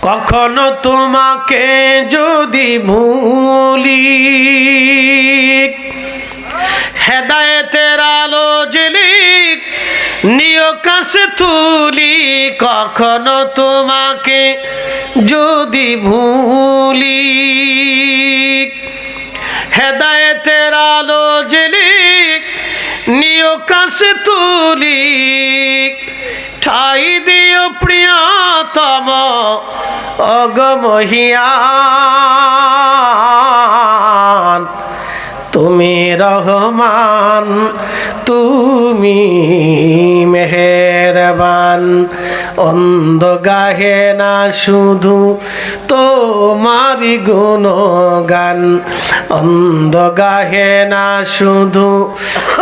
কখনো তোমাকে যদি ভুলি, হেদায়েতের আলো জ্বেলি নিয় কাছে তুলি। কখনো তোমাকে যদি ভুলি, হেদায়েতের আলো জ্বেলি নিয় কাছে তুলি। ঠাই দিও প্রিয়তম অগমহিয়ান, তুমি রহমান তুমি মেহেরবান। অন্ধ গাহে না শুধু তোমারি গুণগান, অন্ধ গাহে না শুধু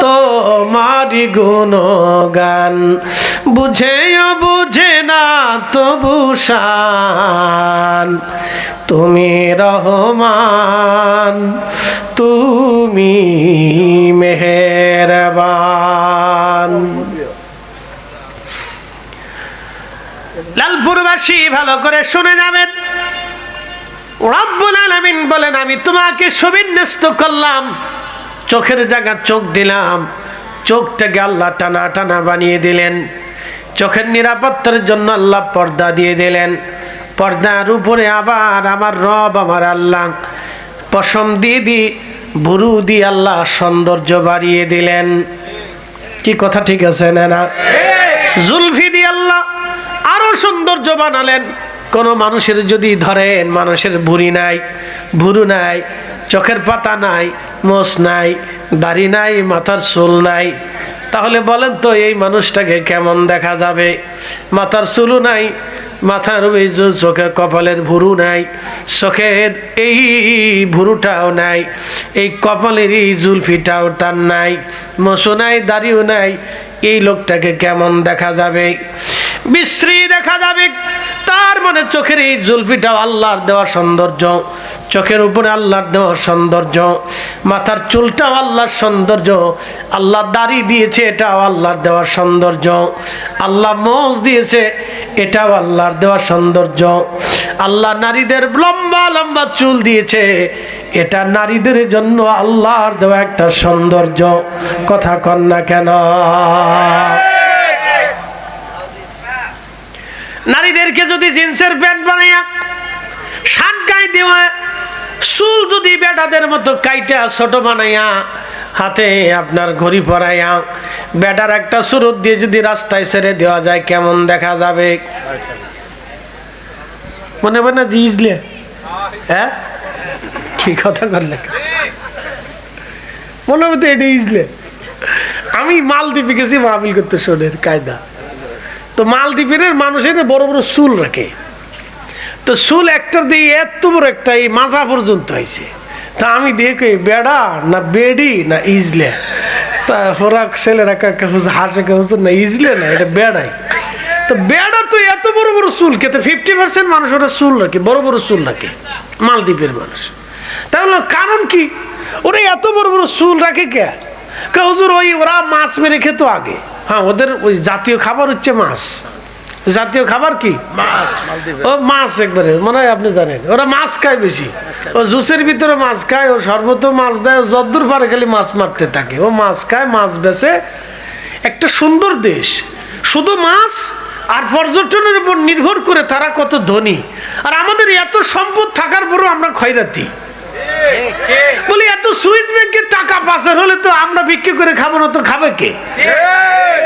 তোমারি গুণগান। বুঝেও বুঝে না তবু শান, তুমি রহমান তুমি মেহেরবান। লালপুরবাসী ভালো করে শুনে যাবেন, রব্বুল আলামিন বলেন আমি তোমাকে সুবিন্যস্ত করলাম, চোখের জায়গা চোখ দিলাম, চোখটাকে আল্লাহ টানা টানা বানিয়ে দিলেন। চোখের নিরাপত্তার জন্য আল্লাহ পর্দা দিয়ে দিলেন। পর্দার উপরে আবার আমার রব আমার আল্লাহ পশম দিয়ে দি বুরু দিয়ে আল্লাহ সৌন্দর্য বাড়িয়ে দিলেন। কি কথা ঠিক আছে না? জুলফি দিয়ে আল্লাহ আরো সৌন্দর্য বানালেন। কোন মানুষের যদি ধরেন মানুষের ভুঁড়ি নাই, ভুরু নাই, চোখের পাতা নাই, মোষ নাই, দাড়ি নাই, মাথার চুল নাই, তাহলে বলেন তো এই মানুষটাকে কেমন দেখা যাবে? মাথার চুলও নাই, মাথার ওই চোখের কপালের ভুরু নাই, চোখের এই ভুরুটাও নাই, এই কপালের এই জুলফিটাও তার নাই, মোষও নাই, দাড়িও নাই, এই লোকটাকে কেমন দেখা যাবে? বিশ্রী দেখা যাবে। তার মানে চোখের এই জুলফিটাও আল্লাহর দেওয়া সৌন্দর্য, চোখের উপরে আল্লাহর দেওয়া সৌন্দর্য, মাথার চুলটাও আল্লাহর সৌন্দর্য, আল্লাহ দাড়ি দিয়েছে এটাও আল্লাহর দেওয়া সৌন্দর্য, আল্লাহ মোষ দিয়েছে এটাও আল্লাহর দেওয়া সৌন্দর্য, আল্লাহ নারীদের লম্বা লম্বা চুল দিয়েছে এটা নারীদের জন্য আল্লাহর দেওয়া একটা সৌন্দর্য। কথা কন না কেন? নারীদেরকে যদি জিন্সের প্যান্ট বানাইয়া শার্ট গায়ে দেওয়া, চুল যদি বেটাদের মতো কাইটা ছোট বানাইয়া, হাতে আপনার ঘড়ি পরাইয়া বেটার একটা সুরত দিয়ে যদি রাস্তায় ছেড়ে দেওয়া যায় কেমন দেখা যাবে? মনে হয় না জিজলে? হ্যাঁ, কি কথা করলে? মনে হবে তো এটা ইজলে। আমি মালদ্বীপে গেছি মাহফিল করতে, শোনের কায়দা তো মালদ্বীপের মানুষের বড় বড় চুল রাখে, তো চুল একটা দিয়ে এত বড় একটা এই মাজা পর্যন্ত হয়েছে। তা আমি দেখি বেড়া না বেডি না ইজলে, তা ওরা ছেলেরা হাসে না ইজলে না এটা বেড়াই। তো বেড়া তো এত বড় বড় চুল কে, তো 50% মানুষ ওরা চুল রাখে, বড় বড় চুল রাখে মালদ্বীপের মানুষ। তাহলে কারণ কি? ওরা এত বড় বড় চুল রাখে কে? হুজুর ওই ওরা মাছ মেরে খেতো আগে। হ্যাঁ, ওদের ওই জাতীয় খাবার হচ্ছে মাছ। জাতীয় খাবার কি? ও মাছ, একবারে মনে হয় আপনি জানেন। ওরা মাছ খায় বেশি, ও জুসের ভিতরে মাছ খায়, ও শরবত মাছ দেয়, ও যদ্দূর পারে খালি মাছ মারতে থাকে। ও মাছ খায়, মাছ বেচে। একটা সুন্দর দেশ, শুধু মাছ আর পর্যটনের উপর নির্ভর করে তারা কত ধনী। আর আমাদের এত সম্পদ থাকার পরও আমরা খয়রাতি। বলি এত সুইস ব্যাংকের টাকা পাচার হলে তো আমরা বিক্রি করে খাবো না, তো খাবে কে?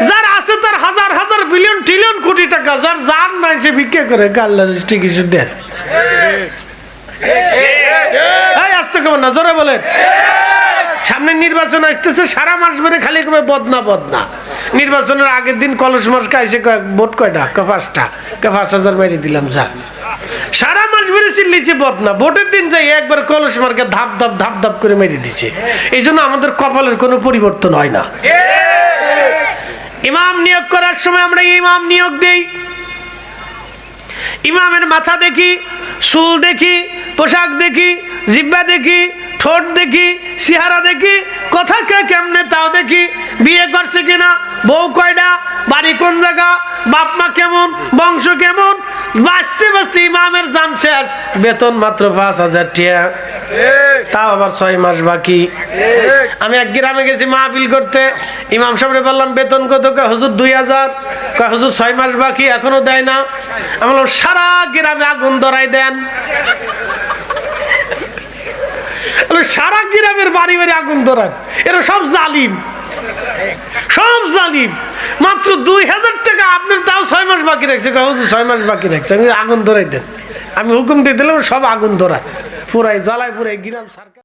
যার আছে তার হাজার হাজার বিলিয়ন ট্রিলিয়ন কোটি টাকা, যার যার নাই সে বিক্রি করে গাল্লার টিকিট দেন। আসতে কেমন না, জোরে বলেন। সামনে নির্বাচন আসতেছে, সারা মাস ধরে খালি বদনা বদনা। নির্বাচনের আগের দিন কলস মাস খাইছে ভোট কয়টা? 5টা। 5,000 মেরে দিলাম যা। সারা মাস ধরে চিল্লিছে বদনা, ভোটের দিন যাই একবার কলস মার্কে ধাপ ধাপ ধাপ ধাপ করে মেরে দিচ্ছে। এই জন্য আমাদের কপালের কোনো পরিবর্তন হয় না। ইমাম নিয়োগ করার সময় আমরা ইমাম নিয়োগ দেই, ইমামের মাথা দেখি, চুল দেখি, পোশাক দেখি, জিহ্বা দেখি, ঠোঁট দেখি, চেহারা দেখি, কথা কে কেমনে তাও দেখি, বিয়ে করছে কিনা, বউ কয়টা, বাড়ি কোন জায়গা, বাপ মা কেমন, বংশ কেমন, বাঁচতে বাঁচতে ইমামের জান শেষ, বেতন মাত্র 5,000 টাকা, তাও আবার 6 মাস বাকি। আমি এক গ্রামে গেছি মাহফিল করতে, ইমাম সাহেবরে বললাম বেতন কত? কয় হুজুর 2,000। কয় হুজুর 6 মাস বাকি, এখনো দেয় না। আমি বললাম সারা গ্রামে আগুন ধরাই দেন। সারা গ্রামের বাড়ি বাড়ি আগুন ধরান, এরা সব জালিম, সব জালিম। মাত্র 2,000 টাকা আপনার, তাও 6 মাস বাকি রাখছে। 6 মাস বাকি রাখছে, আমি আগুন ধরাই দেন। আমি হুকুম দিয়ে দিলাম সব আগুন ধরা, পুরাই জ্বালায় পুরাই গ্রাম সরকার।